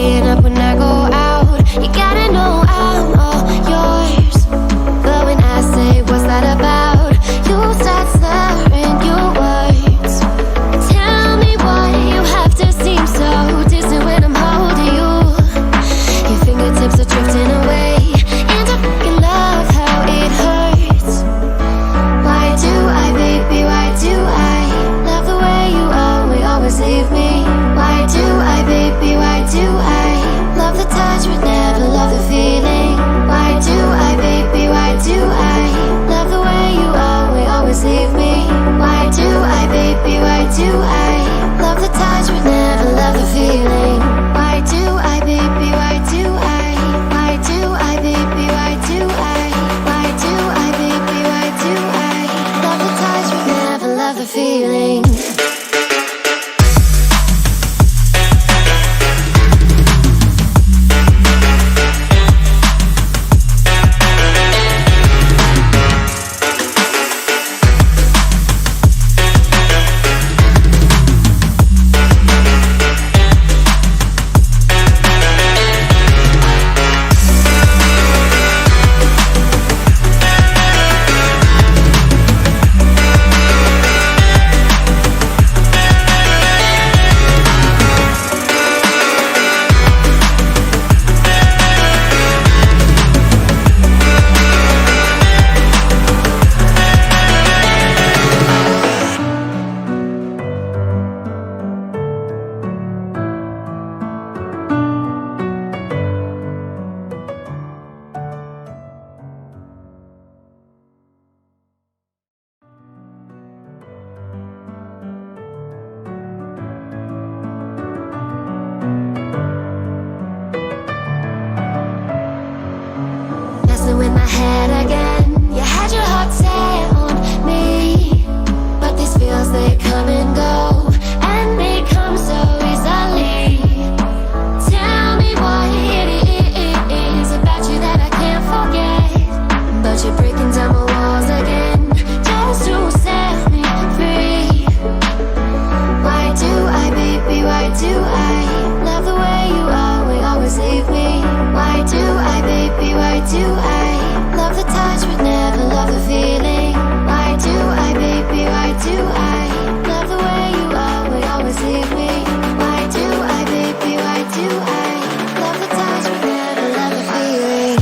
Staying up when I go out, you gotta know I'm all yours. But when I say what's that about, you start slurring your words. Tell me why you have to seem so distant when I'm holding you. Your fingertips are drifting away, and I fucking love how it hurts. Why do I, baby, why do I love the way you always leave me? Why do I, baby, why do I love the touch but never love the feeling? Why do I, baby, why do I love the way you always leave me? Why do I, baby, why do I love the touch but never love the feeling? Why do I, baby, why do I? Why do I, baby, why do I? Why do I, baby, why do I love the touch but never love the feeling? In my head again, you had your heart set on me, but these feels, they come and go, and they come so easily. Tell me what it is about you that I can't forget, but you're breaking down my walls again, just to set me free. Why do I, baby, why do I love the way you always leave me? Why do I, baby, why do I love the touch but never love the feeling? Why do I, baby, why do I love the way you always leave me? Why do I, baby, why do I love the touch but never love the feeling?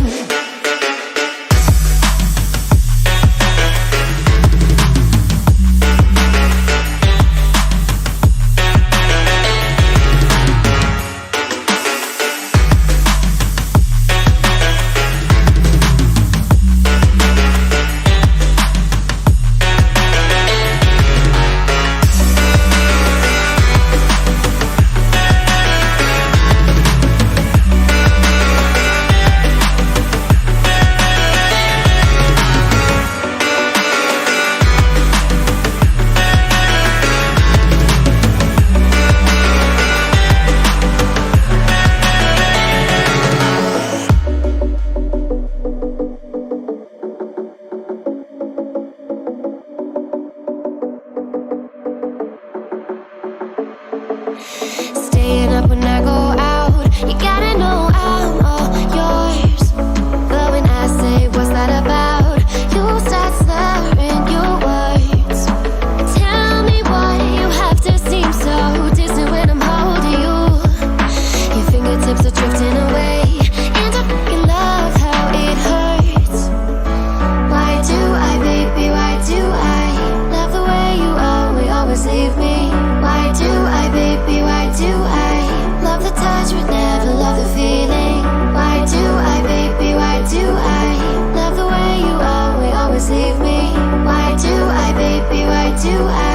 Staying up when I go out, you gotta know I'm all yours. But when I say what's that about, you start slurring your words. Tell me why you have to seem so distant when I'm holding you. Your fingertips are drifting away, and I fucking love how it hurts. Why do I, baby, why do I love the way you always leave me? Why do I, baby, why do I love the touch but never love the feeling? Why do I, baby, why do I love the way you always leave me? Why do I, baby, why do I